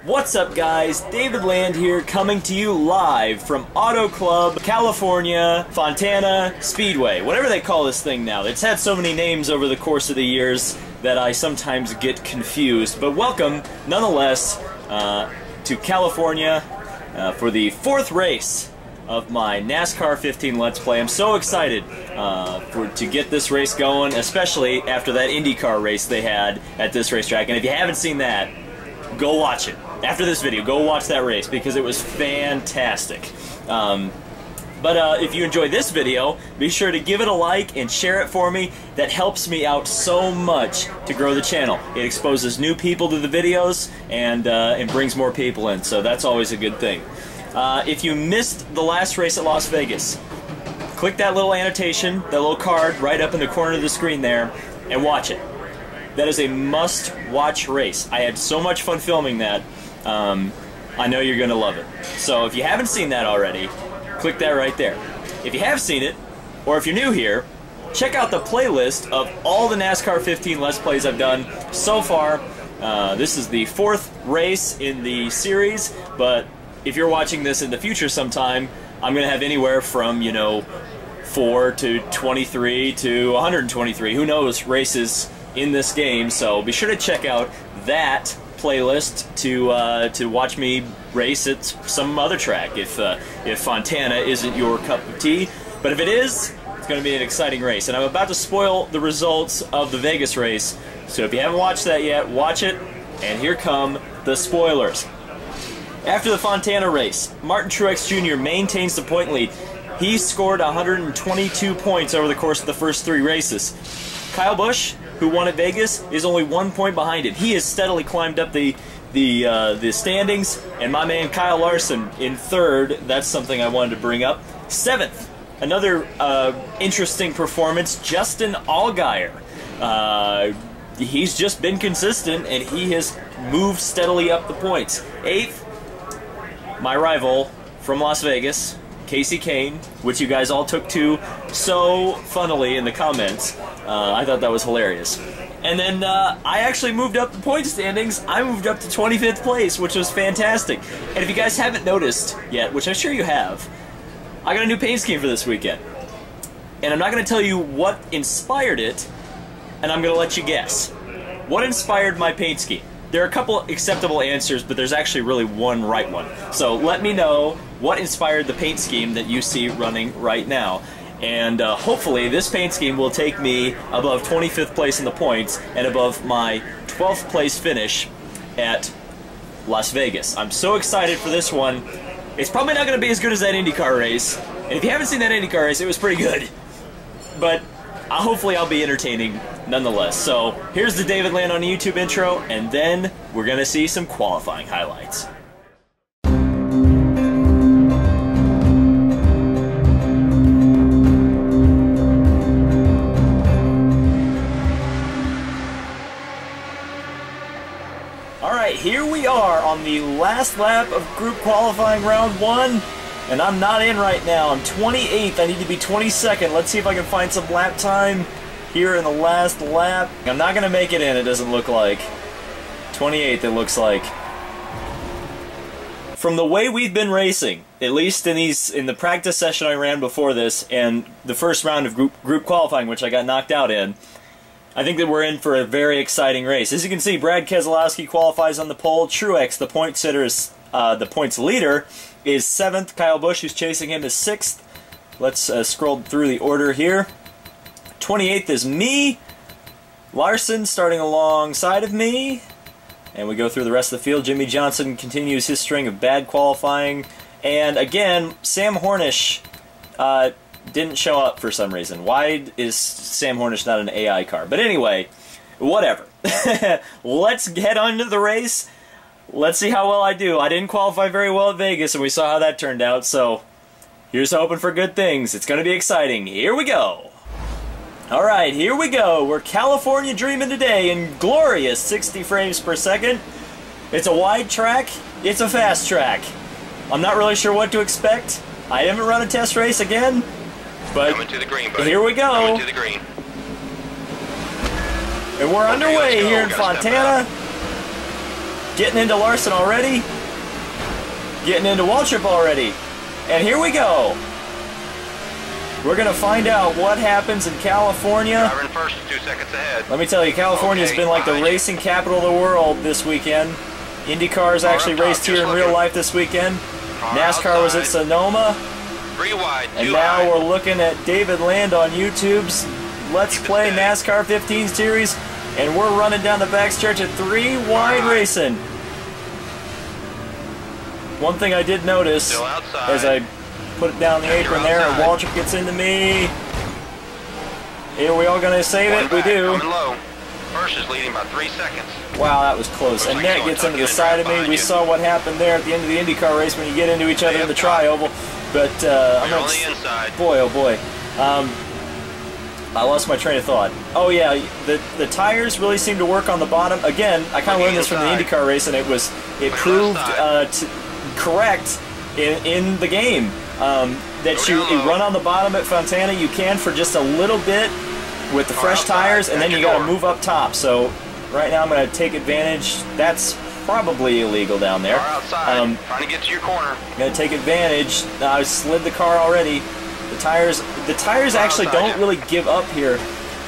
What's up, guys? David Land here, coming to you live from Auto Club, California, Fontana Speedway, whatever they call this thing now. It's had so many names over the course of the years that I sometimes get confused, but welcome, nonetheless, to California for the 4th race of my NASCAR 15 Let's Play. I'm so excited to get this race going, especially after that IndyCar race they had at this racetrack. And if you haven't seen that, go watch it. After this video, go watch that race because it was fantastic. But if you enjoyed this video, be sure to give it a like and share it for me. That helps me out so much to grow the channel. It exposes new people to the videos and brings more people in, so that's always a good thing. If you missed the last race at Las Vegas, click that little annotation, that little card right up in the corner of the screen there, and watch it. That is a must-watch race. I had so much fun filming that. I know you're going to love it. So if you haven't seen that already, click that right there. If you have seen it, or if you're new here, check out the playlist of all the NASCAR 15 Let's Plays I've done so far. This is the 4th race in the series, but if you're watching this in the future sometime, I'm going to have anywhere from, 4 to 23 to 123, who knows, races in this game. So be sure to check out that playlist to watch me race at some other track if Fontana isn't your cup of tea. But if it is, it's going to be an exciting race. And I'm about to spoil the results of the Vegas race, so if you haven't watched that yet, watch it. And here come the spoilers. After the Fontana race, Martin Truex Jr. maintains the point lead. He scored 122 points over the course of the first 3 races. Kyle Busch, who won at Vegas, is only 1 point behind it. He has steadily climbed up the standings, and my man Kyle Larson in 3rd. That's something I wanted to bring up. 7th, another interesting performance, Justin Allgaier. He's just been consistent, and he has moved steadily up the points. 8th, my rival from Las Vegas, Kasey Kahne, which you guys all took to so funnily in the comments. I thought that was hilarious. And then I actually moved up the point standings. I moved up to 25th place, which was fantastic. And if you guys haven't noticed yet, which I'm sure you have, I got a new paint scheme for this weekend. And I'm not going to tell you what inspired it, and I'm going to let you guess. What inspired my paint scheme? There are a couple acceptable answers, but there's actually really one right one. So let me know what inspired the paint scheme that you see running right now. And hopefully this paint scheme will take me above 25th place in the points and above my 12th place finish at Las Vegas. I'm so excited for this one. It's probably not going to be as good as that IndyCar race. And if you haven't seen that IndyCar race, it was pretty good. But hopefully I'll be entertaining nonetheless. So here's the David Land on YouTube intro, and then we're going to see some qualifying highlights. Alright, here we are on the last lap of group qualifying round 1. And I'm not in right now. I'm 28th. I need to be 22nd. Let's see if I can find some lap time here in the last lap. I'm not going to make it in, it doesn't look like. 28th, it looks like. From the way we've been racing, at least in the practice session I ran before this, and the first round of group qualifying, which I got knocked out in, I think that we're in for a very exciting race. As you can see, Brad Keselowski qualifies on the pole. Truex, the point sitter, is the points leader, is 7th. Kyle Busch, who's chasing him, is 6th. Let's scroll through the order here. 28th is me. Larson starting alongside of me. And we go through the rest of the field. Jimmy Johnson continues his string of bad qualifying. And again, Sam Hornish didn't show up for some reason. Why is Sam Hornish not an AI car? But anyway, whatever. Let's head on to the race. Let's see how well I do. I didn't qualify very well at Vegas, and we saw how that turned out, so here's hoping for good things. It's going to be exciting. Here we go. Alright, here we go. We're California dreaming today in glorious 60 frames per second. It's a wide track. It's a fast track. I'm not really sure what to expect. I haven't run a test race again, but coming to the green, buddy. Here we go. Coming to the green. And we're underway here in Fontana. Getting into Larson already. Getting into Waltrip already. And here we go. We're going to find out what happens in California. Driving first, 2 seconds ahead. Let me tell you, California's been like the racing capital of the world this weekend. IndyCars actually raced here in real life this weekend. NASCAR was at Sonoma. 3 wide, and now we're looking at David Land on YouTube's Let's Play NASCAR 15 Series. And we're running down the backstretch at 3 wide racing. One thing I did notice as I put it down the apron there, and Waltrip gets into me. Are we all gonna save it? We do. Low. First is leading by 3 seconds. Wow, that was close. And Annette gets into the side of me. We saw what happened there at the end of the IndyCar race when you get into each other in the tri-oval. But I'm on the inside. Boy, oh boy. I lost my train of thought. Oh yeah, the tires really seem to work on the bottom. Again, I kind of learned this from the IndyCar race, and it proved correct in the game. That you run on the bottom at Fontana, you can for just a little bit with the fresh tires, and then you got to move up top. So right now I'm going to take advantage. That's probably illegal down there. Trying to get to your corner. I'm going to take advantage. I slid the car already. The tires actually don't really give up here,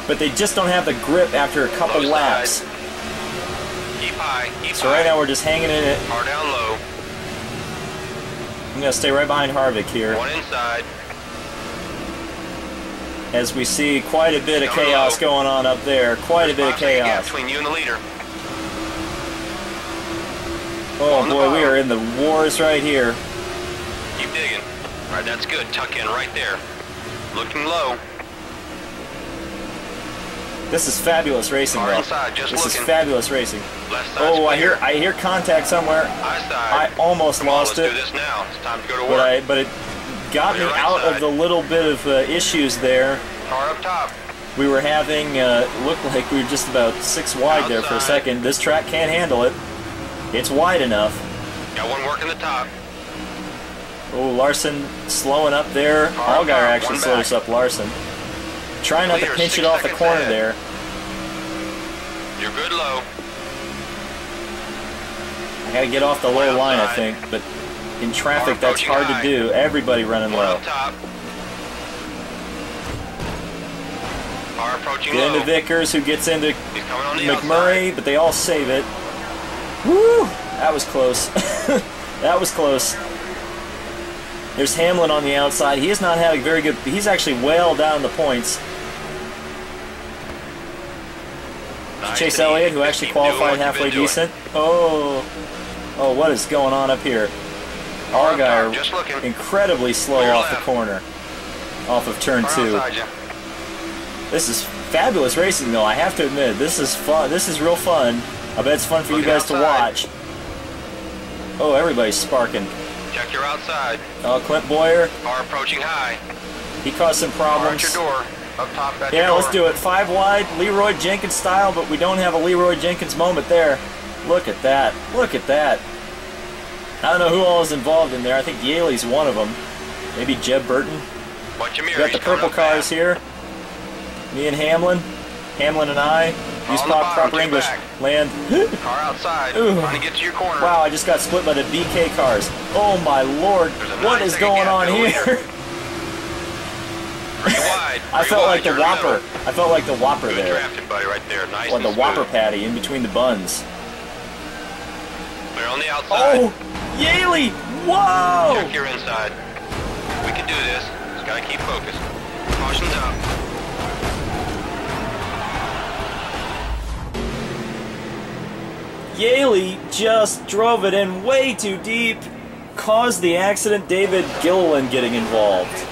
but they just don't have the grip after a couple laps. Keep high. So right now we're just hanging in it. Car down low. I'm going to stay right behind Harvick here. One inside. As we see quite a bit of chaos going on up there. Quite a bit of chaos. Between you and the leader. Oh boy, we are in the wars right here. Keep digging. Right, that's good. Tuck in right there. Looking low. This is fabulous racing, Car though. inside, just this looking. is fabulous racing. Left side. Oh, I hear contact somewhere. High side. I almost lost it. Let's do this now. It's time to go to work. But it got me out of the little bit of issues there. Car up top. We were having, looked like we were just about 6 wide there for a second. This track can't handle it. It's wide enough. Got one working the top. Oh, Larson slowing up there. Allgaier actually slowed us up, Larson. Try not to pinch it off the corner there. You're good low. I gotta get off the low line, I think, but in traffic that's hard to do. Everybody running low. Get into Vickers, who gets into McMurray, but they all save it. Woo! That was close. That was close. There's Hamlin on the outside. He has not had a very good... He's actually well down the points. Chase Elliott, who actually qualified halfway decent. Oh, what is going on up here? Allgaier incredibly slow off the corner, off of turn 2. This is fabulous racing, though. I have to admit, this is fun. This is real fun. I bet it's fun for you guys to watch. Oh, everybody's sparking. Check your outside. Oh, Clint Boyer. Car approaching high. He caused some problems. Your door. Up top, back yeah, your door. Let's do it. 5 wide, Leroy Jenkins style, but we don't have a Leroy Jenkins moment there. Look at that. Look at that. I don't know who all is involved in there. I think Yaley's one of them. Maybe Jeb Burton. Watch your mirrors. We got the purple cars here. Me and Hamlin. Hamlin and I. Use proper English. Land. Car outside. Trying to get to your corner. Wow, I just got split by the BK cars. Oh my lord. What is going on here? I felt like the Whopper. I felt like the Whopper there. Drafted, buddy, right there. Nice or the Whopper patty in between the buns. Clear on the outside. Oh, Yaley! Whoa! Check your inside. We can do this. Just gotta keep focused. Caution's out. Yaley just drove it in way too deep. Caused the accident. David Gilliland getting involved.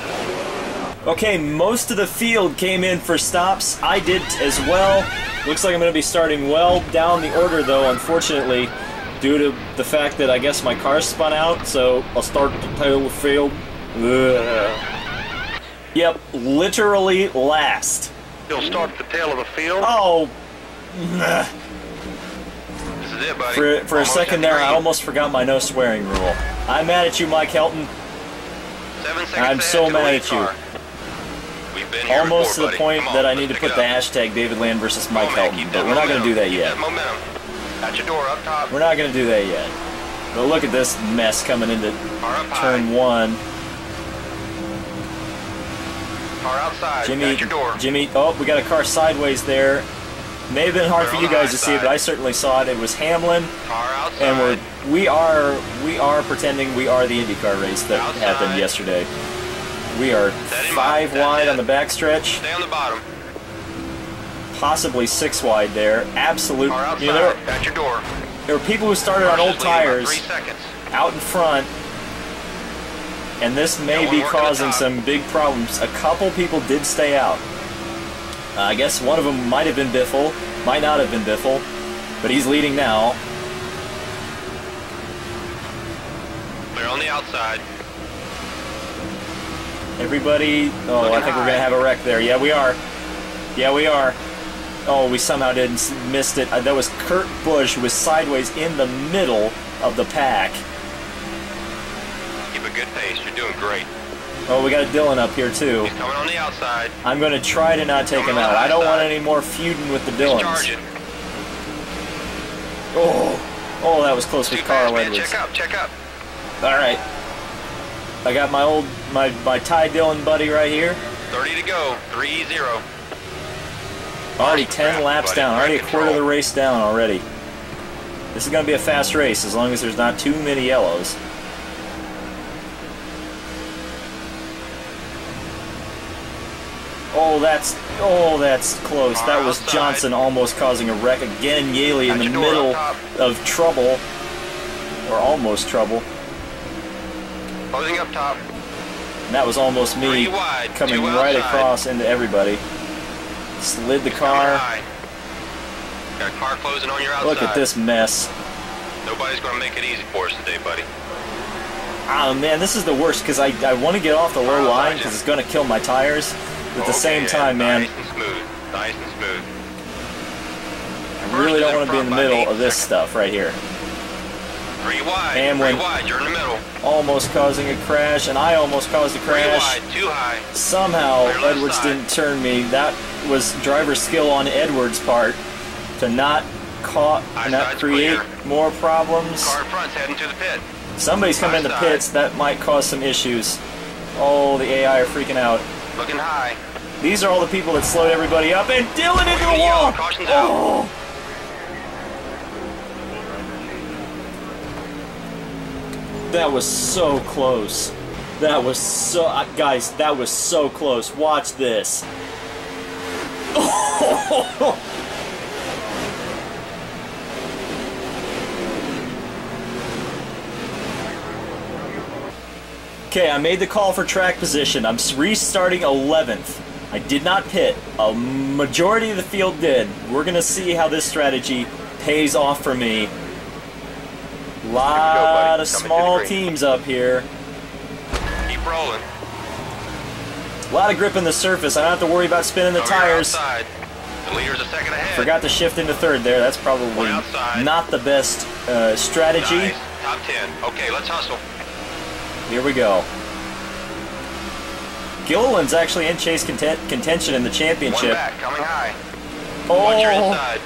Okay, most of the field came in for stops. I did as well. Looks like I'm going to be starting well down the order, though, unfortunately, due to the fact that I guess my car spun out, so I'll start at the tail of the field. Ugh. Yep, literally last. You'll start at the tail of the field? Oh. This is it, buddy. For a second there, I almost forgot my no swearing rule. I'm mad at you, Mike Helton. 7 seconds. I'm so mad at you. Almost to the point that I need to put the hashtag David Land versus Mike Helton, but we're not going to do that yet. Got your door up top. We're not going to do that yet. But look at this mess coming into Car up turn high. 1. Car outside. Jimmy, Got your door. Jimmy, oh, we got a car sideways there. May have been hard We're for on you the guys high to see it, side. but I certainly saw it. It was Hamlin, Car outside. and we are pretending we are the IndyCar race that Outside. happened yesterday. We are Steady 5 That's wide it. on the backstretch, Stay on the bottom. possibly 6 wide there. Absolute. Car outside. You know, Got your door. there were people who started on Car's old just leaving about tires 3 seconds. out in front, and this may Got be one working causing the top. some big problems. A couple people did stay out. I guess one of them might have been Biffle, might not have been Biffle, but he's leading now. Clear on the outside. Everybody, oh, Looking I think we're high. gonna have a wreck there. Yeah, we are. Yeah, we are. Oh, we somehow missed it. That was Kurt Busch, who was sideways in the middle of the pack. Keep a good pace. You're doing great. Oh, we got Dylan up here too. He's coming on the outside. I'm gonna try to not take Coming him on out. the I don't want outside. any more feuding with the He's Dylans. charging. Oh, that was close with Too fast, Carl man. Edwards. Check up. Check up. All right, I got my Ty Dillon buddy right here. 30 to go. 3-0. Already Nice 10 crap, laps buddy. down. Already a Great quarter of the control. race down already. This is going to be a fast race as long as there's not too many yellows. Oh, that's close. Car That was outside. Johnson almost causing a wreck again. Yaley in Got the your door middle up top. of trouble, or almost trouble. Closing up top. And that was almost me 3 wide, coming 2 right outside. across into everybody. Slid the Coming car. high. Got a car closing on your outside. Look at this mess. Nobody's going to make it easy for us today, buddy. Oh man, this is the worst because I want to get off the low Wow, line Sergeant. because it's going to kill my tires. But at the same Okay, time, man, Nice and smooth. Nice and smooth. I really don't First want to be in the front by middle 8 of this seconds. stuff right here. 3 wide. Hamlin. 3 wide. You're in the middle. Almost causing a crash, and I almost caused a 3 crash. wide. 2 high. Somehow, Clear left Edwards side. didn't turn me. That was driver skill on Edwards' part to not High side's create clear. more problems. Car in front's heading to the pit. Somebody's coming in the High side. pits. That might cause some issues. Oh, the AI are freaking out. Looking high. These are all the people that slowed everybody up, and Dylan into the Looking wall. yellow. Caution's out. Oh. That was so close. That was so, guys. That was so close. Watch this. Okay, I made the call for track position. I'm restarting 11th. I did not pit. A majority of the field did. We're going to see how this strategy pays off for me. Lot of small teams up here. Keep rolling. A lot of grip in the surface. I don't have to worry about spinning the Over your tires. outside. The leader's a second ahead. Forgot to shift into third there. That's probably One outside. not the best strategy. Nice. Top 10. Okay, let's hustle. Here we go. Gilliland's actually in chase contention in the One championship. back, coming high. Watch your Oh, inside.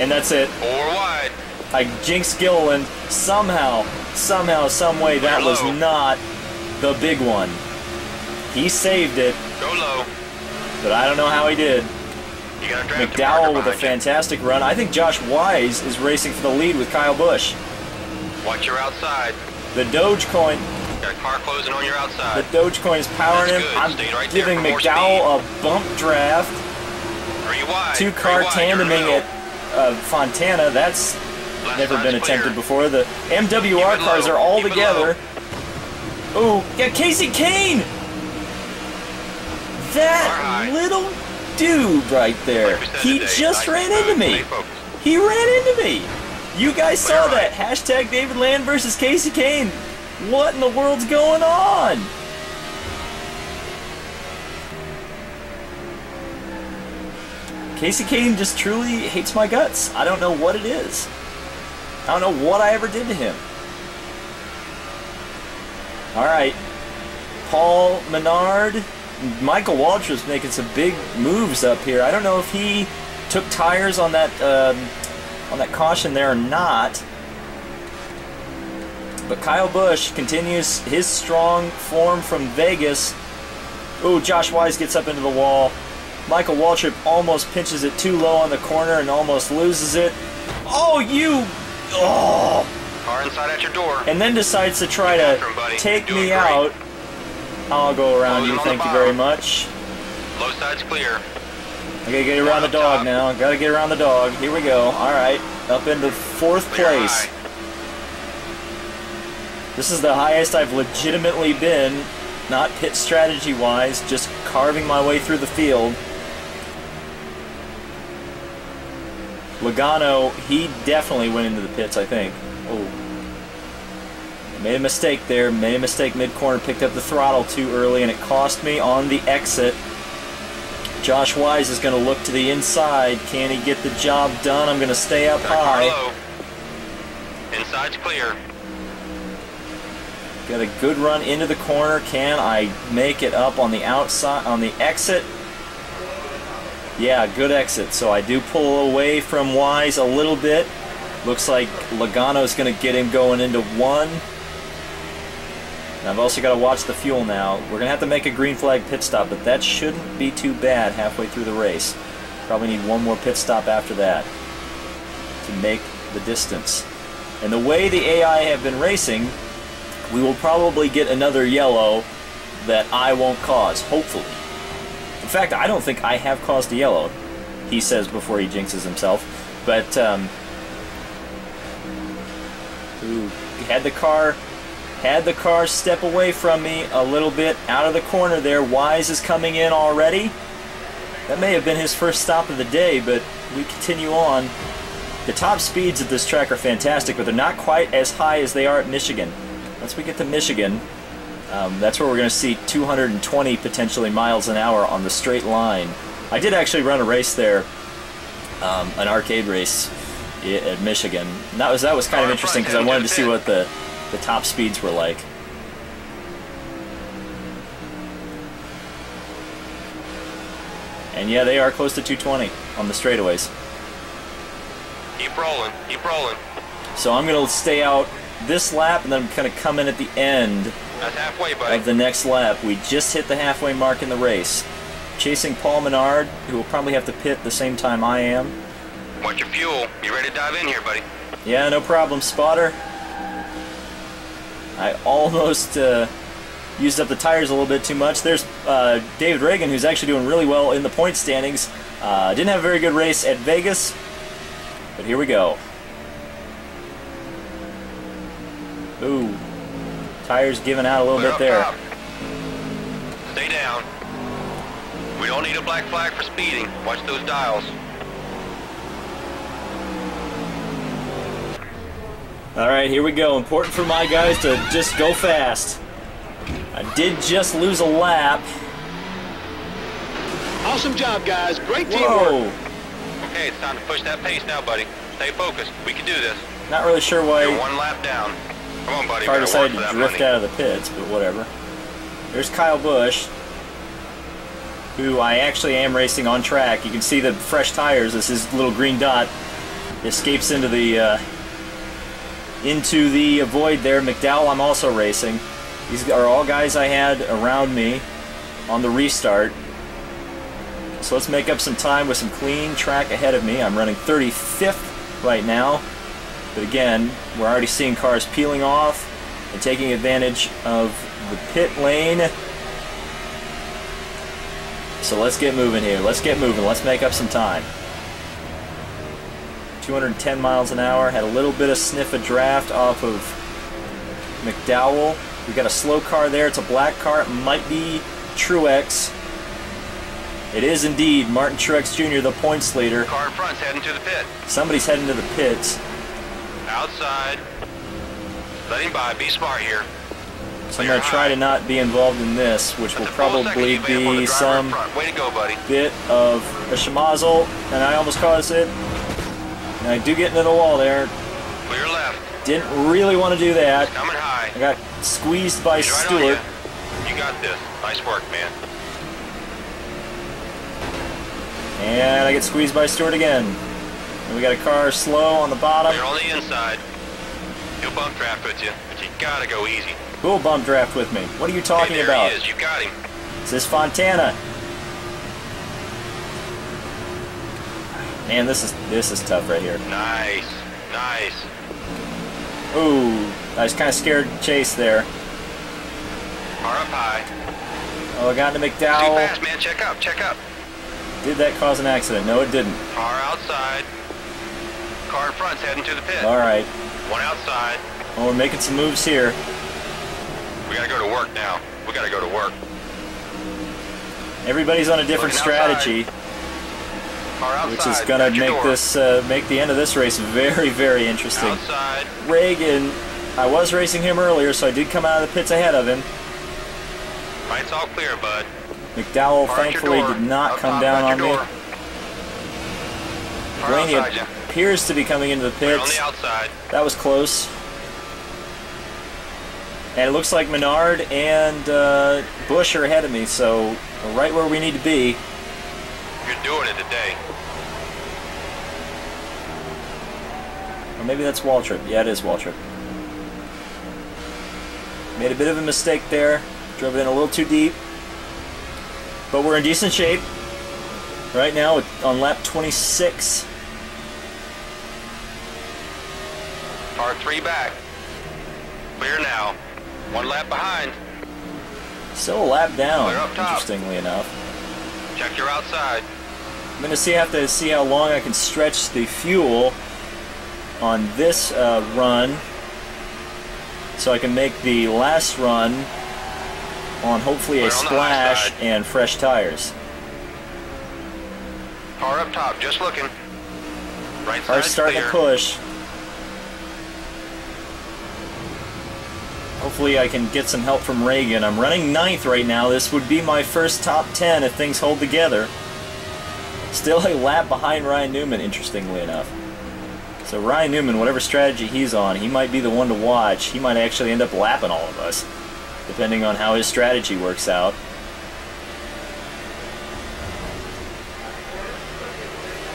and that's it. 4 wide. I jinxed Gilliland somehow, some way. That was low. not the big one. He saved it, Go low. but I don't know how he did. You gotta drag the McDowell marker with a behind you. fantastic run. I think Josh Wise is racing for the lead with Kyle Busch. Watch your outside. The Dogecoin, Got a car closing on your the outside. Dogecoin is powering That's him. good. I'm Stay right there giving for more McDowell a bump draft. 3 wide. 2-car 3 wide. You're in the tandeming middle. at Fontana. That's Left never side's been attempted clear. before. The MWR Keep it cars low. are all Keep it together. Oh, yeah, Kasey Kahne! Car That high. little dude right there. Like we said He today, just nice ran and into smooth. me. Stay focused. He ran into me. You guys Clear saw that. right. Hashtag David Land versus Kasey Kahne. What in the world's going on? Kasey Kahne just truly hates my guts. I don't know what it is. I don't know what I ever did to him. Alright. Paul Menard. Michael Walsh was making some big moves up here. I don't know if he took tires on that on that caution there or not. But Kyle Busch continues his strong form from Vegas. Ooh, Josh Wise gets up into the wall. Michael Waltrip almost pinches it too low on the corner and almost loses it. Oh, you... Oh! Car inside at your door. And then decides to try to take me out. I'll go around you, thank you very much. Low side's clear. I gotta get around the dog now. Gotta get around the dog. Here we go. Alright, up into 4th place. This is the highest I've legitimately been, not pit strategy-wise, just carving my way through the field. Logano, he definitely went into the pits, I think. Oh. Made a mistake there, made a mistake mid-corner, picked up the throttle too early, and it cost me on the exit. Josh Wise is going to look to the inside. Can he get the job done? I'm going to stay up high. Inside's clear. Got a good run into the corner. Can I make it up on the outside, on the exit? Yeah, good exit. So I do pull away from Wise a little bit. Looks like Logano's going to get him going into 1. And I've also got to watch the fuel now. We're going to have to make a green flag pit stop, but that shouldn't be too bad halfway through the race. Probably need one more pit stop after that to make the distance. And the way the AI have been racing, we will probably get another yellow that I won't cause, hopefully. In fact, I don't think I have caused a yellow, he says before he jinxes himself. But, ooh, had the car step away from me a little bit out of the corner there. Wise is coming in already. That may have been his first stop of the day, but we continue on. The top speeds at this track are fantastic, but they're not quite as high as they are at Michigan. Once we get to Michigan, that's where we're going to see 220 potentially miles an hour on the straight line. I did actually run a race there, an arcade race at Michigan. And that was kind of interesting because I wanted to see what the top speeds were like. And yeah, they are close to 220 on the straightaways. Keep rolling, keep rolling. So I'm going to stay out this lap, and then I'm going to come in at the end That's halfway, buddy. of the next lap. We just hit the halfway mark in the race. Chasing Paul Menard, who will probably have to pit the same time I am. Watch your fuel. You ready to dive in here, buddy? Yeah, no problem, spotter. I almost used up the tires a little bit too much. There's David Reagan, who's actually doing really well in the point standings. Didn't have a very good race at Vegas, but here we go. Ooh, tires giving out a little bit there. Top. Stay down. We don't need a black flag for speeding. Watch those dials. Alright, here we go. Important for my guys to just go fast. I did just lose a lap. Awesome job, guys. Great Whoa. teamwork. Okay, it's time to push that pace now, buddy. Stay focused. We can do this. Not really sure why You're one lap down. Come on, buddy. car We gotta work decided for to that drift money. out of the pits, but whatever. There's Kyle Busch, who I actually am racing on track. You can see the fresh tires as his little green dot escapes into the void there. McDowell I'm also racing. These are all guys I had around me on the restart. So let's make up some time with some clean track ahead of me. I'm running 35th right now. But again, we're already seeing cars peeling off and taking advantage of the pit lane. So let's get moving here. Let's get moving. Let's make up some time. 210 miles an hour. Had a little bit of sniff of draft off of McDowell. We got a slow car there. It's a black car. It might be Truex. It is indeed Martin Truex Jr., the points leader. Car in front's heading to the pit. Somebody's heading to the pits. Outside. Let him by. Be smart here. So I'm going to try to not be involved in this, which will probably be some Way to go, buddy. bit of a schmozzle, and I almost caused it. And I do get into the wall there. Clear left. Didn't really want to do that. Coming high. I got squeezed by He's right on Stewart. you. You got this. Nice work, man. And I get squeezed by Stewart again. And we got a car slow on the bottom. You're on the inside. He'll bump draft with you, but you gotta go easy. Who'll bump draft with me? What are you talking Hey, there about? he is. You got him. This is Fontana. Man, this is tough right here. Nice. Nice. Ooh, I was kind of scared to chase there. Car up high. Oh, I got into Too McDowell. fast, man. Check up. Check up. Did that cause an accident? No, it didn't. Car outside. Car in front's heading to the pit. All right. One outside. Well, we're making some moves here. We gotta go to work now. We gotta go to work. Everybody's on a different Looking strategy, Car outside. which is gonna At your make door. this make the end of this race very, very interesting. Outside. Reagan, I was racing him earlier, so I did come out of the pits ahead of him. Light's all clear, bud. McDowell Car at your thankfully door. did not Up come top, down at on your me. door. Car Blaney outside you. appears to be coming into the We're on pits. the outside. That was close. And it looks like Menard and Bush are ahead of me, so we're right where we need to be. You're doing it today. Or maybe that's Waltrip. Yeah, it is Waltrip. Made a bit of a mistake there. Drove it in a little too deep. But we're in decent shape. Right now on lap 26. Car 3 back. Clear now. One lap behind. Still a lap down, Clear up top. interestingly enough. Check your outside. I'm going to have to see how long I can stretch the fuel on this run so I can make the last run on hopefully a Clear on the high splash side. and fresh tires. Car up top, just looking. Right Car's side's starting clear. to push. Hopefully I can get some help from Reagan. I'm running 9th right now. This would be my first top 10 if things hold together. Still a lap behind Ryan Newman, interestingly enough. So Ryan Newman, whatever strategy he's on, he might be the one to watch. He might actually end up lapping all of us, depending on how his strategy works out.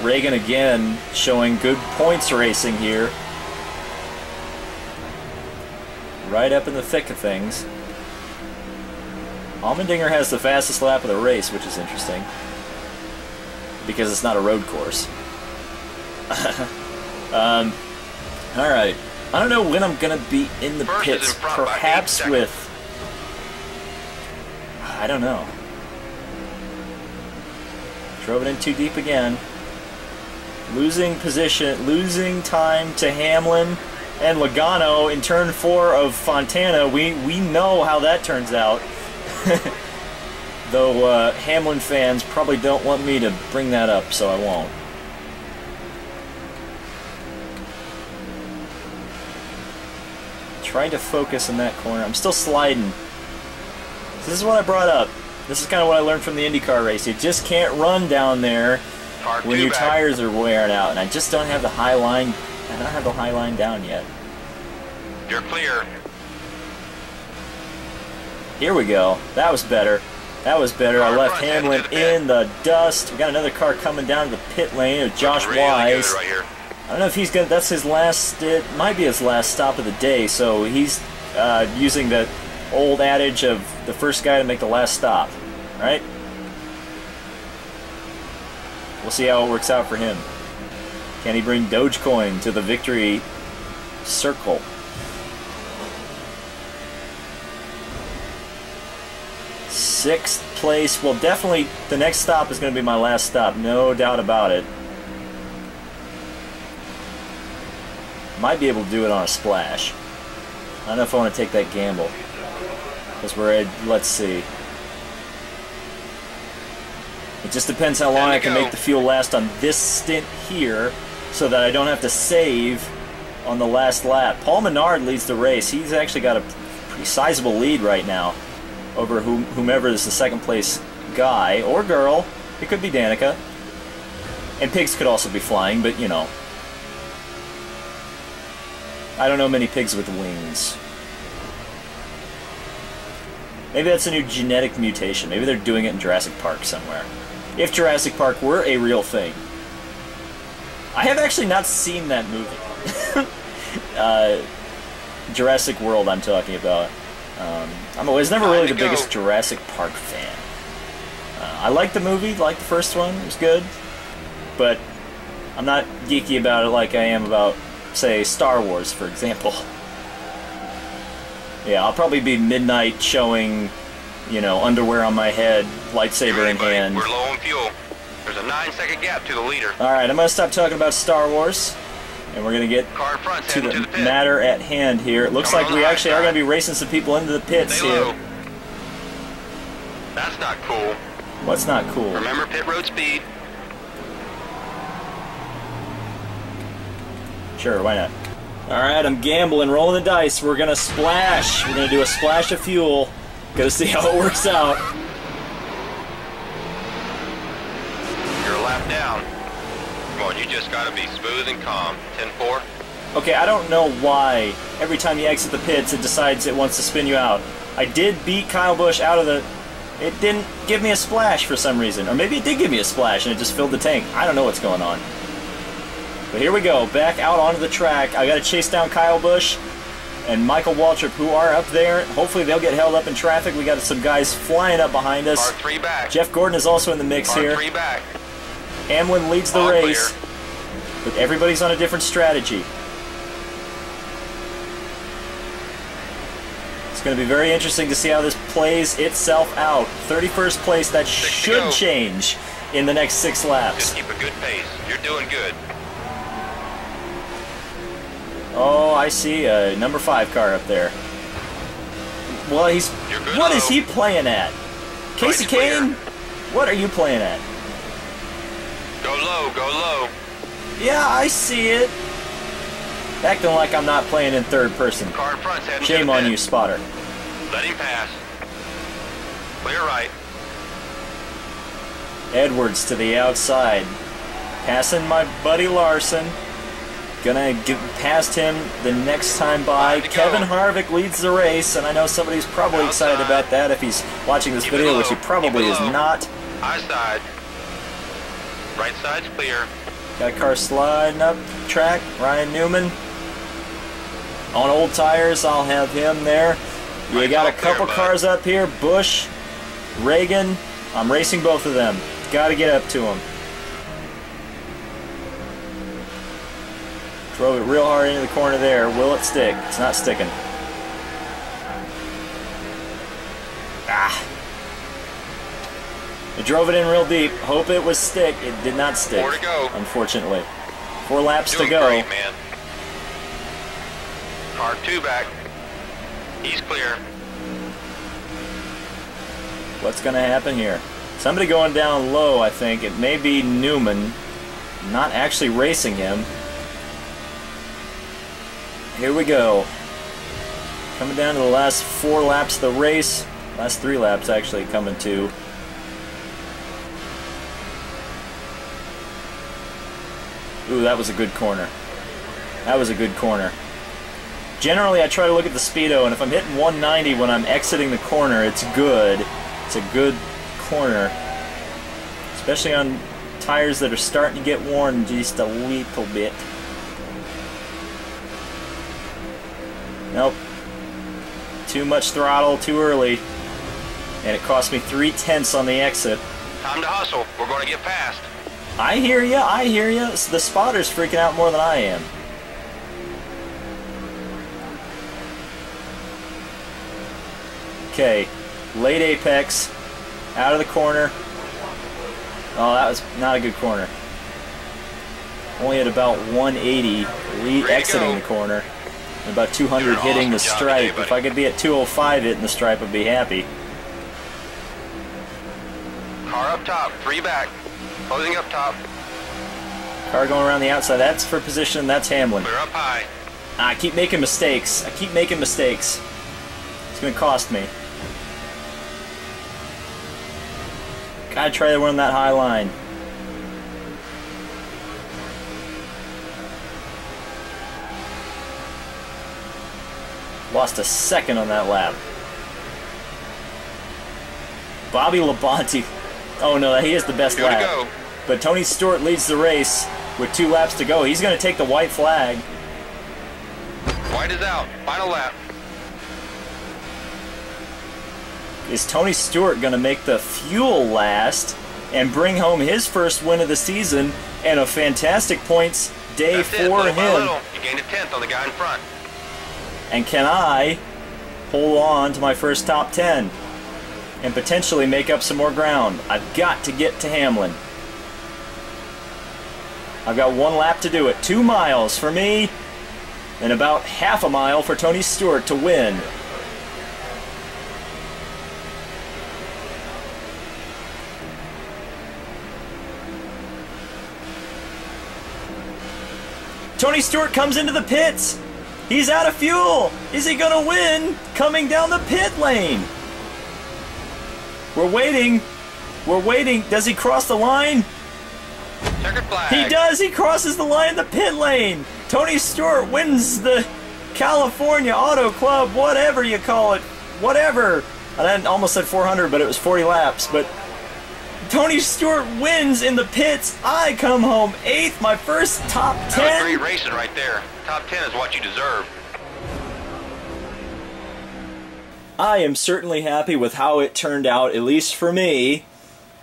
Reagan again showing good points racing here. Right up in the thick of things. Allmendinger has the fastest lap of the race, which is interesting. Because it's not a road course. Alright. I don't know when I'm going to be in the First is pits. in front by 8 Perhaps seconds. with... I don't know. Drove it in too deep again. Losing position, losing time to Hamlin and Logano in turn 4 of Fontana. We know how that turns out. Though Hamlin fans probably don't want me to bring that up, so I won't. Trying to focus in that corner. I'm still sliding. This is what I brought up. This is kind of what I learned from the IndyCar race. You just can't run down there Car when 2 your back. tires are wearing out, and I just don't have the high line. I don't have the high line down yet. You're clear. Here we go. That was better. That was better. I Car left front heading Hamlin to the pit. in the dust. We got another car coming down to the pit lane of Josh Really Wise. good right here. I don't know if he's gonna. That's his last. It might be his last stop of the day. So he's using the old adage of the first guy to make the last stop, right? We'll see how it works out for him. Can he bring Dogecoin to the victory circle? Sixth place. Well, definitely the next stop is going to be my last stop. No doubt about it. Might be able to do it on a splash. I don't know if I want to take that gamble. Because we're at, let's see. It just depends how long I can make the fuel last on this stint here so that I don't have to save on the last lap. Paul Menard leads the race. He's actually got a pretty sizable lead right now over whomever is the second place guy or girl. It could be Danica. And pigs could also be flying, but you know. I don't know many pigs with wings. Maybe that's a new genetic mutation. Maybe they're doing it in Jurassic Park somewhere. If Jurassic Park were a real thing. I have actually not seen that movie. Jurassic World, I'm talking about. I was never really the biggest Jurassic Park fan. I liked the movie, liked the first one, it was good. But I'm not geeky about it like I am about, say, Star Wars, for example. Yeah, I'll probably be midnight showing, you know, underwear on my head, lightsaber in hand. We're low on fuel. There's a 9-second gap to the leader. Alright, I'm going to stop talking about Star Wars, and we're going to get to the matter at hand here. It looks like we actually are going to be racing some people into the pits here. That's not cool. What's not cool? Remember pit road speed. Sure, why not? Alright, I'm gambling, rolling the dice. We're going to splash. We're going to do a splash of fuel. Gotta see how it works out. You're a lap down. Come on, you just gotta be smooth and calm. 10-4. Okay, I don't know why every time you exit the pits it decides it wants to spin you out. I did beat Kyle Busch out of the... It didn't give me a splash for some reason. Or maybe it did give me a splash and it just filled the tank. I don't know what's going on. But here we go, back out onto the track. I gotta chase down Kyle Busch and Michael Waltrip, who are up there. Hopefully they'll get held up in traffic. We got some guys flying up behind us. R3 back. Jeff Gordon is also in the mix here. R3 back. Hamlin leads the race, but everybody's on a different strategy. It's going to be very interesting to see how this plays itself out. 31st place, that should change in the next 6 laps. Just keep a good pace. You're doing good. Oh, I see a number 5 car up there. Well, he's... What is he playing at? Kasey Kahne? What are you playing at? Go low, go low. Yeah, I see it. Acting like I'm not playing in third person. Car in front's heading Shame on you, spotter. Let him pass. Clear right. Edwards to the outside. Passing my buddy Larson. Gonna get past him the next time by. Kevin Harvick leads the race, and I know somebody's probably excited about that if he's watching this video, which he probably is not. High side. Right side's clear. Got a car sliding up track. Ryan Newman. On old tires, I'll have him there. We got a couple cars up here. Busch, Reagan. I'm racing both of them. Got to get up to them. Drove it real hard into the corner there. Will it stick? It's not sticking. Ah. I drove it in real deep. Hope it was stick. It did not stick. 4 to go. Unfortunately. 4 laps Doing to go. Great, man. Car 2 back. He's clear. What's going to happen here? Somebody going down low, I think. It may be Newman. Not actually racing him. Here we go. Coming down to the last 4 laps of the race. Last 3 laps actually coming to. Ooh, that was a good corner. That was a good corner. Generally, I try to look at the speedo, and if I'm hitting 190 when I'm exiting the corner, it's good. It's a good corner. Especially on tires that are starting to get worn just a little bit. Nope. Too much throttle, too early. And it cost me 3/10 on the exit. Time to hustle. We're going to get past. I hear ya, I hear ya. The spotter's freaking out more than I am. Okay, late apex, out of the corner. Oh, that was not a good corner. Only at about 180, exiting the corner. And about 200 hitting the stripe. If I could be at 205 hitting the stripe, I'd be happy. Car up top, 3 back. Closing up top. Car going around the outside. That's for position. That's Hamlin. Clear up high. I keep making mistakes. I keep making mistakes. It's going to cost me. Gotta try to run that high line. Lost a second on that lap. Bobby Labonte. Oh no, he is the best lap. But Tony Stewart leads the race. with 2 laps to go. He's going to take the white flag. White is out. Final lap. Is Tony Stewart going to make the fuel last and bring home his first win of the season and a fantastic points day That's for it, little him? by little. You gained a 10th on the guy in front. And can I hold on to my first top 10 and potentially make up some more ground? I've got to get to Hamlin. I've got 1 lap to do it. 2 miles for me and about half a mile for Tony Stewart to win. Tony Stewart comes into the pits. He's out of fuel. Is he gonna win? Coming down the pit lane. We're waiting. We're waiting. Does he cross the line? Checkered flag. He does. He crosses the line in the pit lane. Tony Stewart wins the California Auto Club, whatever you call it. Whatever. I almost said 400, but it was 40 laps. But Tony Stewart wins in the pits. I come home 8th, my first top 10. That was great racing right there. Top 10 is what you deserve. I am certainly happy with how it turned out, at least for me.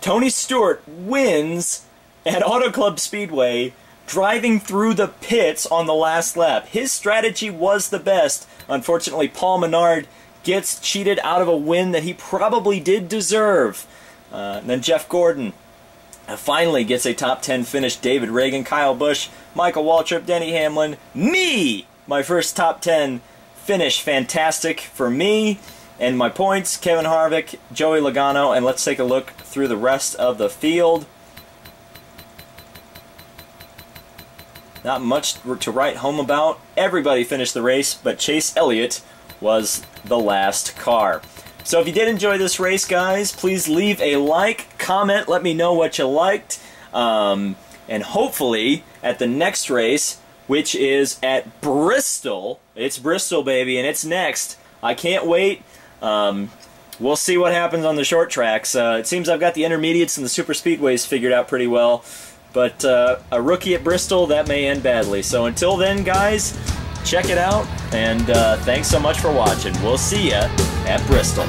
Tony Stewart wins at Auto Club Speedway, driving through the pits on the last lap. His strategy was the best. Unfortunately, Paul Menard gets cheated out of a win that he probably did deserve. Then Jeff Gordon finally gets a top 10 finish. David Reagan, Kyle Busch, Michael Waltrip, Denny Hamlin, me! My first top 10 finish. Fantastic for me. And my points, Kevin Harvick, Joey Logano, and let's take a look through the rest of the field. Not much to write home about. Everybody finished the race, but Chase Elliott was the last car. So if you did enjoy this race, guys, please leave a like, comment, let me know what you liked. And hopefully, at the next race, which is at Bristol, it's Bristol, baby, and it's next. I can't wait. We'll see what happens on the short tracks. It seems I've got the intermediates and the super speedways figured out pretty well. But a rookie at Bristol, that may end badly. So until then, guys, check it out. And thanks so much for watching. We'll see ya at Bristol.